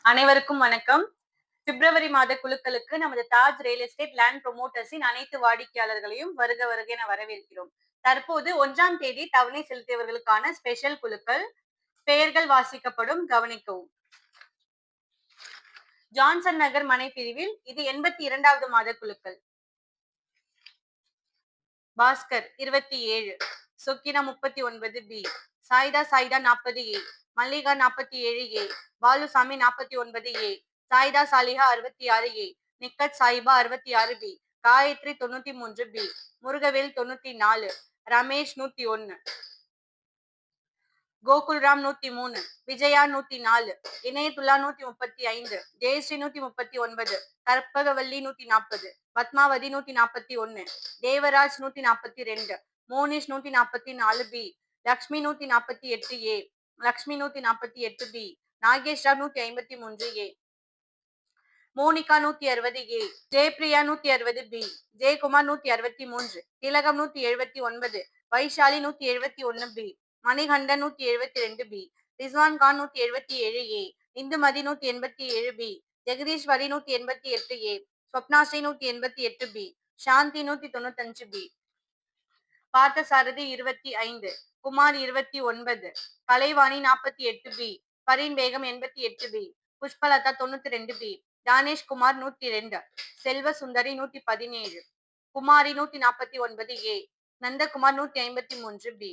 அனைவருக்கும் வணக்கம். பிப்ரவரி மாத குழுக்களுக்கு நமது தாஜ் ரியல் எஸ்டேட் லேண்ட் புரமோட்டர்ஸின் அனைத்து வாடிக்கையாளர்களையும் வருக வருக என வரவேற்கிறோம். தற்போது 1ஆம் தேதி தவணை செலுத்தியவர்களுக்கான ஸ்பெஷல் குழுக்கள் பெயர்கள் வாசிக்கப்படும், கவனிக்கவும். ஜான்சன் நகர் மனை பிரிவில் இது 82வது மாத குழுக்கள். Bhaskar 27, Chokkina 39 B, Saida 40 A, Mallika 47 A, Balusamy 49 A, Saida Saliha 66 A, Nikhat Saiba 66 B, Gayathri 93 B, Murugavel 94, Ramesh 101, Gokulram 103, Vijaya 104, Inayathulla 135, Jayashree 139, Karpagavalli 140, Padmavathi 141, Devaraj 142, Monish 144 B, Lakshmi 148 A, Lakshmi 148 B, Nageshrao 153 A, Monika 160 A, Jayapriya 160 B, Jayakumar 163, Thilagam 179, Vaishali 171 B, Manikandan 172 B, Rizwan Khan 177 A, Indumathi 187 B, Jagadeeswari 188 A, Swapnasri 188 B, Shanthi 195 B, Parthasarathy 25, Kumar 29, Kalaivani 48 B, Parveen Begum 88 B, Pushpalatha 92 B, Thanesh Kumar 102, Selva Sundari 117, Kumari 149 A, Nandakumar 153 B,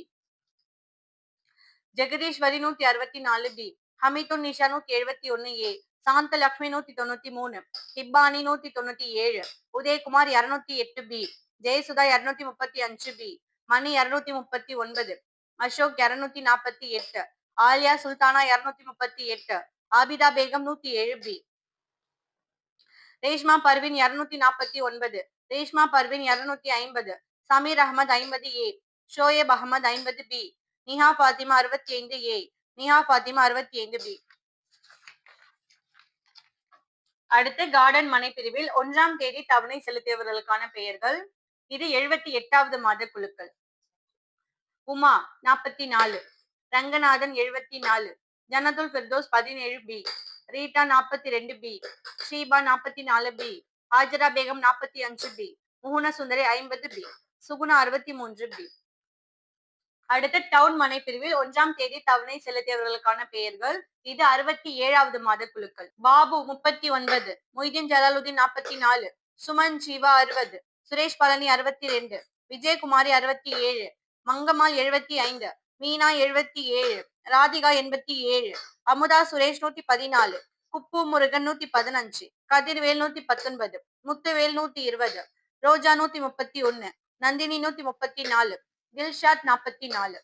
Jagadeeswari 164 B, Hamidun Nisha 171 A, Shantha Lakshmi 193, Hibbani 197, Udayakumar 208 B, Jayasudha 235 B, Mani 239, Ashok 248, Alia Sultana 238, Abida Begum 107 B, Reshma Parveen 249, Reshma Parveen 250, Sameer Ahmed 50 A, Shoaib Ahmed 50 B, Niha Fathima 65 A, Niha Fathima 65 B. அடுத்து garden மனை பிரிவில் 1ஆம் தேதி தவணை செலுத்தியவர்களுக்கான பெயர்கள். இது 78வது மாத குழுக்கள். Uma 44, Ranganathan 74, Jannatul Firdous 17 B, Rita 42 B, Sheeba 44 B, Hajara Begum 45 B, Mukuna Sundari 50 B, Suguna 63 B. அடுத்து டவுன் மனை பிரிவில் 1ஆம் தேதி தவணை செலுத்தியவர்களுக்கான பெயர்கள். இது 67வது மாத குழுக்கள். பாபு 39, மொய்தீன் ஜலாலுதீன் 44, சுமன் ஜீவா 60, சுரேஷ் பழனி 62, விஜயகுமாரி 67, மங்கம்மாள் 75, மீனா 77, ராதிகா 87, அமுதா சுரேஷ் 114, குப்பு முருகன் 115, கதிர்வேல் 119, முத்துவேல் 120, ரோஜா 131, நந்தினி 134, தில்ஷாத் 44.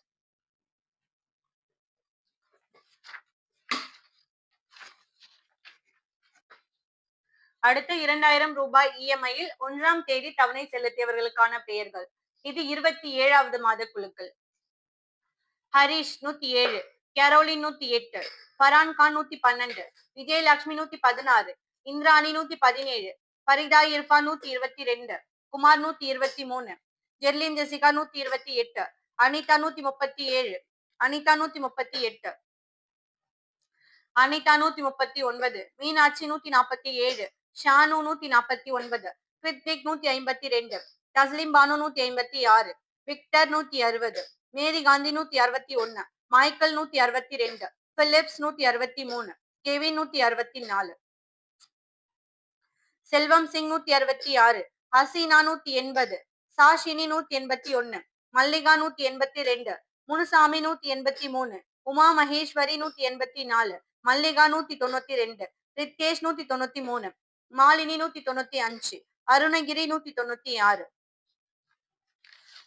அடுத்து 2000 ரூபாய் இஎம்ஐயில் 1ஆம் தேதி தவணை செலுத்தியவர்களுக்கான பெயர்கள். இது 27வது மாத குழுக்கள். Harish 107, Caroline 108, Farhan Khan 112, Vijayalakshmi 116, Indrani 117, Farida Irfan 122, Kumar 123, Jerlin Jessica 128, Anitha 137, Anitha 138, Anitha 139, Meenakshi 147, Shanu 149, Krithik 152, Taslim Banu 156, Victor 160, Mary Gandhi 161, Michael 162, Philips 163, Kevin 164, Selvam Singh 166, Haseena 180, Sashini 181, Mallika 182, Munusamy 183, Uma Maheswari 184, Mallika 192, Ritesh 193, Malini 195, Arunagiri 196,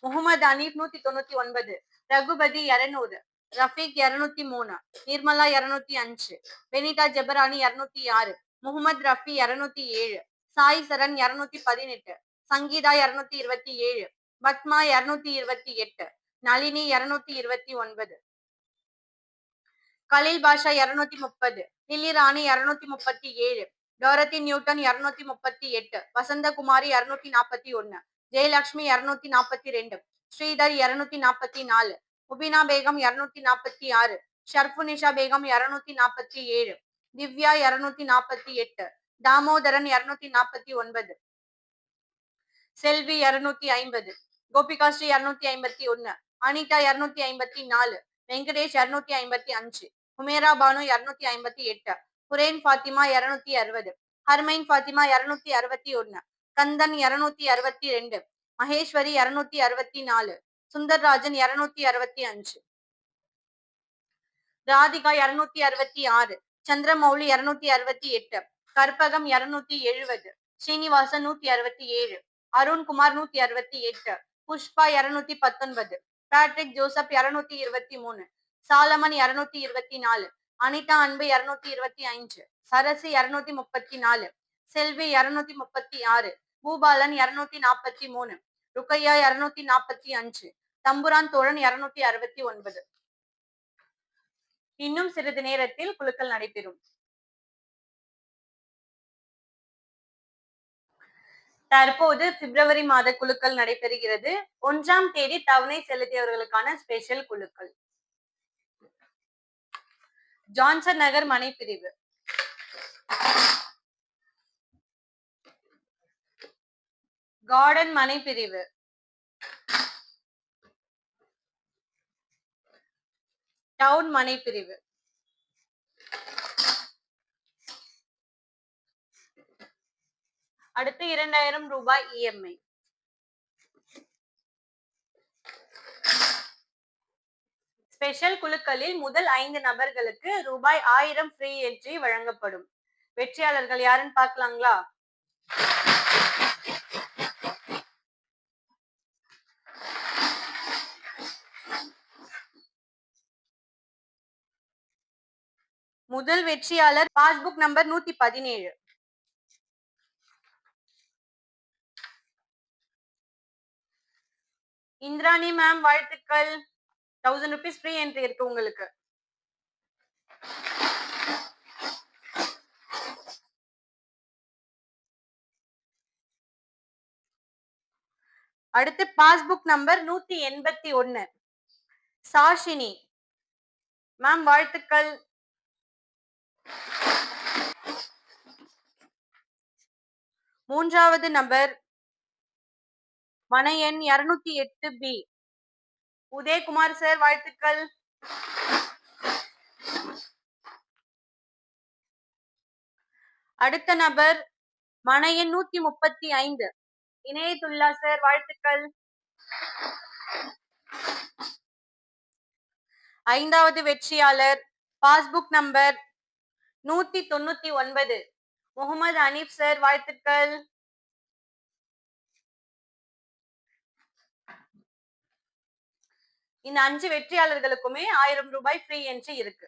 Mohammed Haneef 199, Raghupathi 200, Rafiq 203, Nirmala 205, பெனிதா ஜபரானி 206, Mohammed Rafi 207, Sai சரண் 218, சங்கீதா 227, பத்மா 228, நளினி 229, கலீல் பாஷா 230, லில்லி ராணி 237, டோரத்தி நியூட்டன் 238, வசந்தகுமாரி 241, ஜெயலட்சுமி 242, ஸ்ரீதர் 244, முபினா பேகம் 246, ஷர்ஃபுனிஷா பேகம் 247, திவ்யா 248, தாமோதரன் 249, செல்வி 250, கோபிகாஸ்ரீ 251, அனிதா 254, வெங்கடேஷ் 255, ஹுமேரா பானு 258, ஹுரேன் ஃபாத்திமா 260, ஹர்மைன் ஃபாத்திமா 261, கந்தன் 262, மகேஸ்வரி 264, சுந்தர்ராஜன் 265, ராதிகா 266, சந்திரமௌலி 268, கற்பகம் 270, ஸ்ரீனிவாசன் 167, அருண்குமார் 168, புஷ்பா 219, பேட்ரிக் ஜோசப் 223, சாலமன் 224, அனிதா அன்பு 225, சரசு 234, செல்வி 236, பூபாலன் 243, ருக்கையா 245, தம்புரான் தோழன் 269. இன்னும் சிறிது நேரத்தில் குலுக்கல் நடைபெறும். தற்போது பிப்ரவரி மாத குலுக்கல் நடைபெறுகிறது. 1ஆம் தேதி தவணை செலுத்தியவர்களுக்கான ஸ்பெஷல் குலுக்கல். ஜான்சன் நகர் மனைப்பிரிவு, கார்டன் மனைப்பிரிவு, டவுன் மனைப்பிரிவு, அடுத்து 2000 ரூபாய் இஎம்ஐ. ஸ்பெஷல் குலுக்களில் முதல் 5 நபர்களுக்கு ரூபாய் 1000 ஃப்ரீ என்ட்ரி வழங்கப்படும். வெற்றியாளர்கள் யாருன்னு பார்க்கலாங்களா? முதல் வெற்றியாளர் பாஸ்புக் நம்பர் 117, இந்திராணி மேம், வாழ்த்துக்கள். 1000 rupees ஃப்ரீ என்ட்ரி இருக்கு உங்களுக்கு. அடுத்து பாஸ்புக் நம்பர் 181, சாஷினி மேம், வாழ்த்துக்கள். மூன்றாவது நபர் மனை எண் 208B, உதயகுமார் சார், வாழ்த்துக்கள். அடுத்த நபர் மனை எண் 135, இணையத்துல்லா சார், வாழ்த்துக்கள். ஐந்தாவது வெற்றியாளர் passbook number 199, Mohammed Anif sir, வாழ்த்துக்கள். இந்த 5 வெற்றியாளர்களுக்குமே 1000 ரூபாய் ஃப்ரீ என்ட்ரி இருக்கு.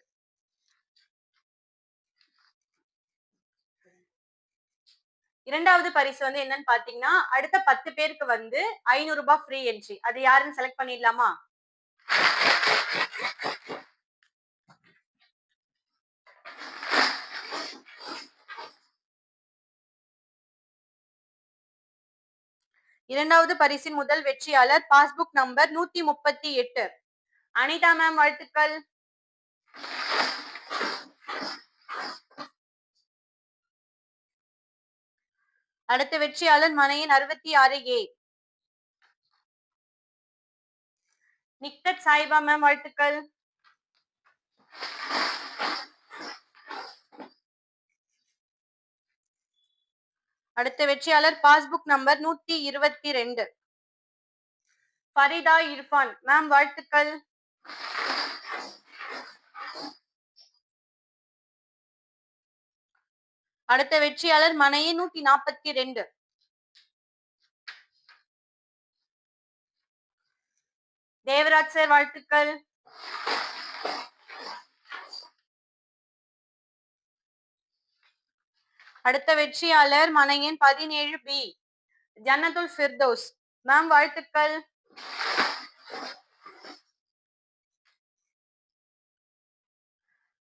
இரண்டாவது பரிசு வந்து என்னன்னு பாத்தீங்கன்னா, அடுத்த 10 பேருக்கு வந்து 500 ரூபாய் ஃப்ரீ என்ட்ரி. அது யாருன்னு செலக்ட் பண்ணிடலாமா? இரண்டாவது பரிசின் முதல் வெற்றியாளர் பாஸ்புக் நம்பர் 138, அனிதா மேம், வாழ்த்துக்கள். அடுத்த வெற்றியாளர் மனையின் 66A, நிக்கத் சாயிபா மேம், வாழ்த்துக்கள். அடுத்த வெற்றியாளர் passbook number 122, Farida Irfan ma'am, வாழ்த்துக்கள். அடுத்த வெற்றியாளர் மனையின் 142, தேவராஜ் சார், வாழ்த்துக்கள். அடுத்த வெற்றியாளர் மனையின் 17B, ஜன்னத்துல் ஃபிர்தௌஸ் மேம், வாழ்த்துக்கள்.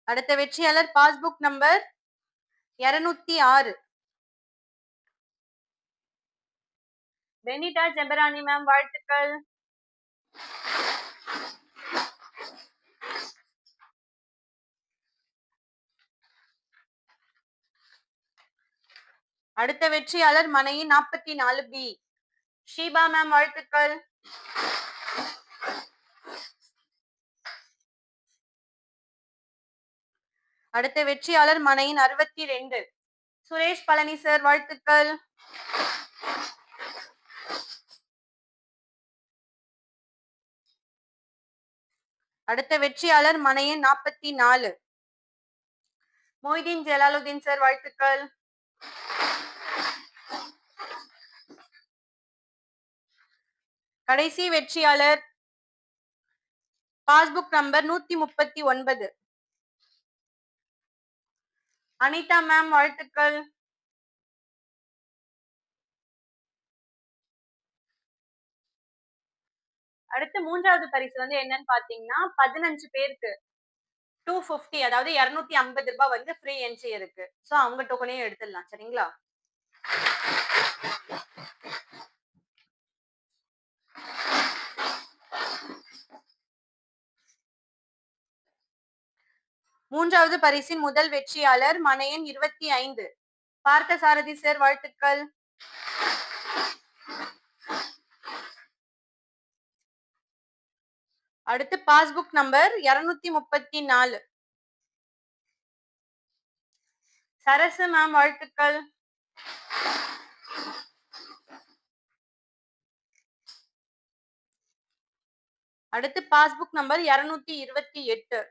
அடுத்த வெற்றியாளர் பாஸ்புக் நம்பர் 206, பெனிடா ஜெபரானி மேம், வாழ்த்துக்கள். அடுத்த வெற்றியாளர் மனையின் 44B. ஷீபா மேம், வாழ்த்துக்கள். அடுத்த வெற்றியாளர் மனையின் 62. சுரேஷ் பழனி சார், வாழ்த்துக்கள். அடுத்த வெற்றியாளர் மனையின் 44. மொய்தீன் ஜலாலுதீன் சார், வாழ்த்துக்கள். கடைசி வெற்றியாளர் பாஸ்புக் நம்பர் 139. அனிதா மேம், வாழ்த்துக்கள். அடுத்து மூன்றாவது பரிசு வந்து என்னன்னு பாத்தீங்கன்னா 15 பேருக்கு 250, அதாவது 250 ரூபாய் வந்து ஃப்ரீ என்ட்ரி இருக்கு. சோ அவங்க டோக்கனையும் எடுத்துடலாம், சரிங்களா? மூன்றாவது பரிசின் முதல் வெற்றியாளர் மனையன் 25. பார்த்தசாரதி சார், வாழ்த்துக்கள். அடுத்து பாஸ்புக் நம்பர் 234. சரசு மேம், வாழ்த்துக்கள். அடுத்து பாஸ்புக் நம்பர் 228.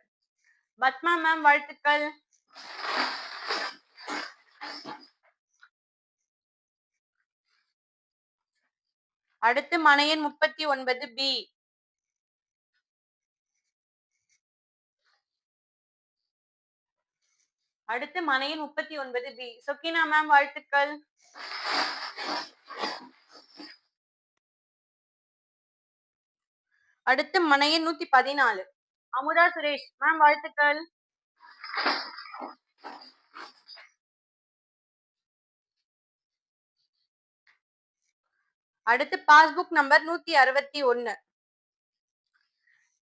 பத்மா மேம், வாழ்த்துக்கள். அடுத்து மனையன் 39B. அடுத்து மனையன் 39B. சொக்கினா மேம், வாழ்த்துக்கள். அடுத்து மனையன் 114. அமுதா சுரேஷ் மேம், வாழ்த்துக்கள். அடுத்து passbook number 161.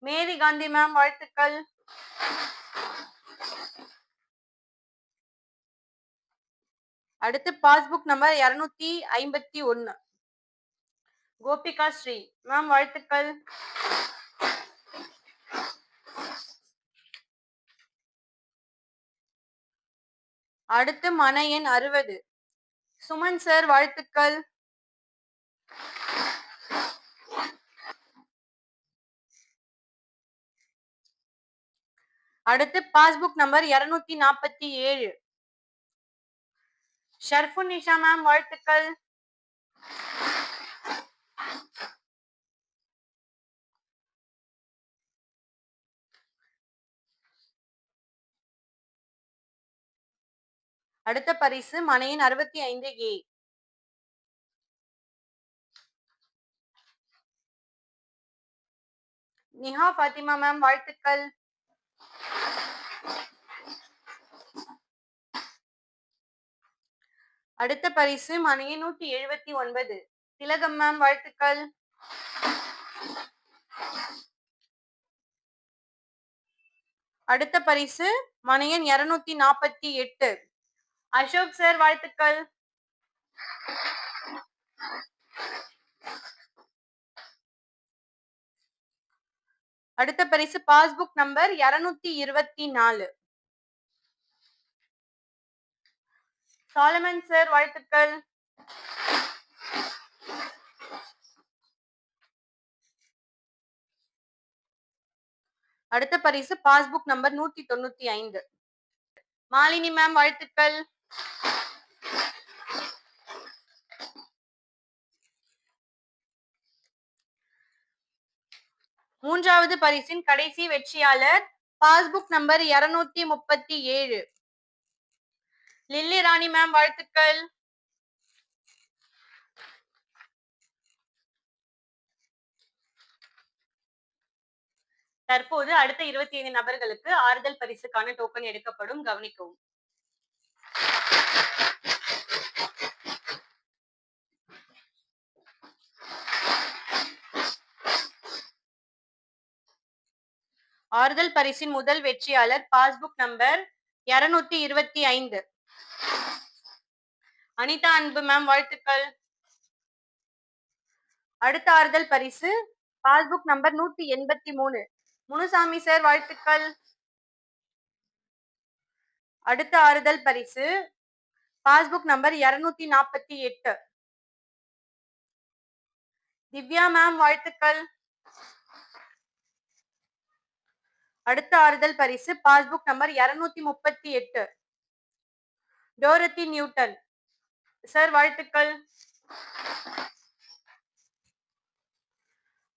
Mary Gandhi ma'am, வாழ்த்துக்கள். அடுத்து passbook number 251. Gopika Sri ma'am, வாழ்த்துக்கள். அடுத்து மனையன் 60. சுமன் சார், வாழ்த்துக்கள். அடுத்து பாஸ்புக் நம்பர் 247. ஷர்ஃபுன்னிஷா மேம், வாழ்த்துக்கள். அடுத்த பரிசு மனையின் 65A. நிஹா பாத்திமா மேம், வாழ்த்துக்கள். அடுத்த பரிசு மனையின் 179. திலகம் மேம், வாழ்த்துக்கள். அடுத்த பரிசு மனையன் 248. அசோக் சார், வாழ்த்துக்கள். அடுத்த பரிசு பாஸ்புக் நம்பர் 224. சாலமன் சார், வாழ்த்துக்கள். அடுத்த பரிசு பாஸ்புக் நம்பர் 195. மாலினி மேம், வாழ்த்துக்கள். மூன்றாவது பரிசின் கடைசி வெற்றியாளர் பாஸ்புக் நம்பர் 237. லில்லி ராணி மேம், வாழ்த்துக்கள். தற்போது அடுத்த 25 நபர்களுக்கு ஆறுதல் பரிசுக்கான டோக்கன் எடுக்கப்படும், கவனிக்கவும். ஆறுதல் பரிசின் முதல் வெற்றியாளர் பாஸ்புக் நம்பர் 225. அனிதா அன்பு மேம் வாழ்த்துக்கள். அடுத்த ஆறுதல் பரிசு பாஸ்புக் நம்பர் 183. முனுசாமி சார் வாழ்த்துக்கள். அடுத்த ஆறுதல் பரிசு பாஸ்புக் நம்பர் 248. திவ்யா மேம் வாழ்த்துக்கள். அடுத்த ஆறுதல் பரிசு பாஸ்புக் நம்பர் 238. டோரத்தி நியூட்டன் சார் வாழ்த்துக்கள்.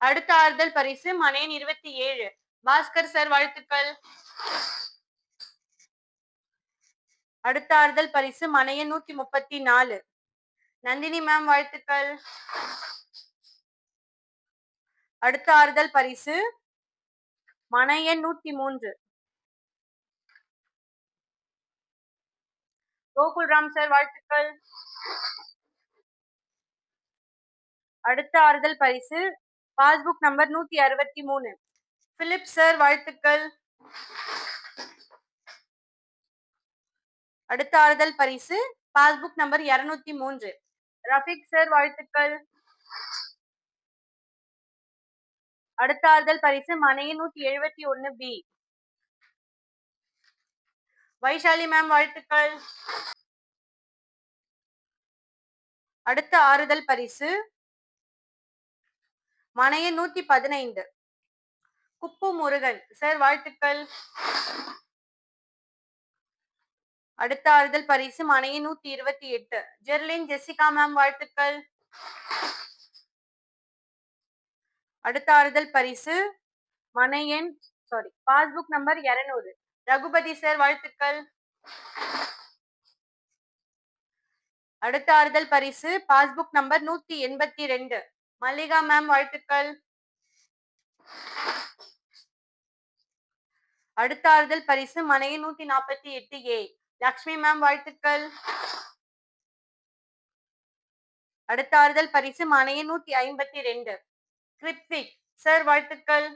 அடுத்த ஆறுதல் பரிசு மனையன் 27. பாஸ்கர் சார் வாழ்த்துக்கள். அடுத்த ஆறுதல் பரிசு மனையன் 134. நந்தினி மேம் வாழ்த்துக்கள். அடுத்த ஆறுதல் பரிசு மனையன் 103. கோகுல்ராம் சார் வாழ்த்துக்கள். அடுத்த ஆறுதல் பரிசு பாஸ்புக் நம்பர் 163. பிலிப் சார் வாழ்த்துக்கள். அடுத்த ஆறுதல் பரிசு பாஸ்புக் நம்பர் 203. ரஃபிக் சார் வாழ்த்துக்கள். அடுத்த ஆறுதல் பரிசு மனையன் 171 பி. வைஷாலி மேம் வாழ்த்துக்கள். அடுத்த ஆறுதல் பரிசு மனையன் 115. குப்பு முருகன் சார் வாழ்த்துக்கள். அடுத்த ஆறுதல் பரிசு மனையன் 128. ஜெர்லின் ஜெசிகா மேம் வாழ்த்துக்கள். அடுத்த ஆறுதல் பரிசு மனையன் பாஸ்புக் நம்பர் 200. ரகுபதி சார் வாழ்த்துக்கள். அடுத்த ஆறுதல் பரிசு பாஸ்புக் நம்பர் 182. மல்லிகா மேம் வாழ்த்துக்கள். அடுத்த ஆறுதல் பரிசு மனையன் 148 ஏ. லக்ஷ்மி மேம் வாழ்த்துக்கள். அடுத்த ஆறுதல் பரிசு மனையன் 152. கிருத்திக் சார் வாழ்த்துக்கள்.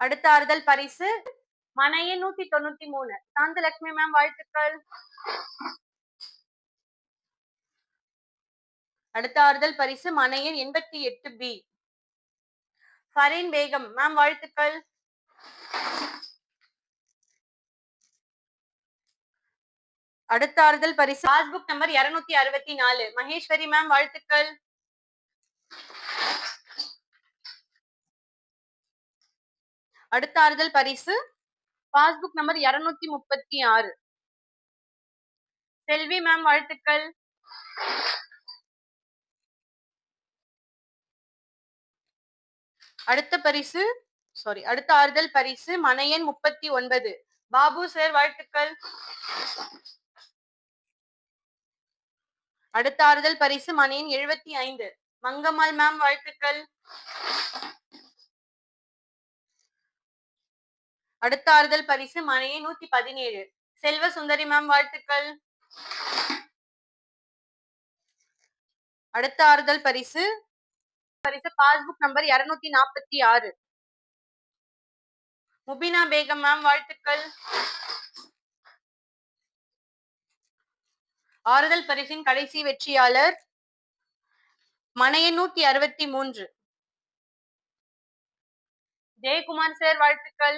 அடுத்த ஆறுதல் பரிசு மனையன் 193. சாந்தலட்சுமி மேம் வாழ்த்துக்கள். அடுத்த ஆறுதல் பரிசு மனையன் 88 பி. ஃபரீன் பேகம் மேம் வாழ்த்துக்கள். அடுத்த ஆறுதல் பரிசு பாஸ்புக் நம்பர் 264. மகேஸ்வரி மேம் வாழ்த்துக்கள். அடுத்த ஆறுதல் பரிசு பாஸ்புக் நம்பர் 236. செல்வி மேம் வாழ்த்துக்கள். அடுத்த ஆறுதல் பரிசு மனையன் 39. பாபு சார் வாழ்த்துக்கள். அடுத்த ஆறுதல் பரிசு மனையன் 75. மங்கம்மாள் மேம் வாழ்த்துக்கள். அடுத்த ஆறுதல் பரிசு மனையன் 117. செல்வ சுந்தரி மேம் வாழ்த்துக்கள். அடுத்த ஆறுதல் பரிசு passbook number 246. Mubina Begum ma'am வாழ்த்துக்கள். ஆறுதல் பரிசின் கடைசி வெற்றியாளர் மனையன் 163. ஜெயக்குமார் சார் வாழ்த்துக்கள்.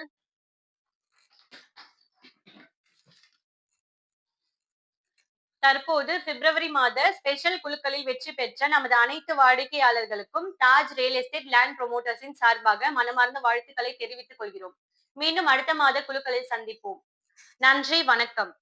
தற்போது பிப்ரவரி மாத ஸ்பெஷல் குழுக்களில் வெற்றி பெற்ற நமது அனைத்து வாடிக்கையாளர்களுக்கும் தாஜ் ரியல் எஸ்டேட் லேண்ட் ப்ரொமோட்டர்ஸின் சார்பாக மனமார்ந்த வாழ்த்துக்களை தெரிவித்துக் கொள்கிறோம். மீண்டும் அடுத்த மாத குழுக்களில் சந்திப்போம். நன்றி, வணக்கம்.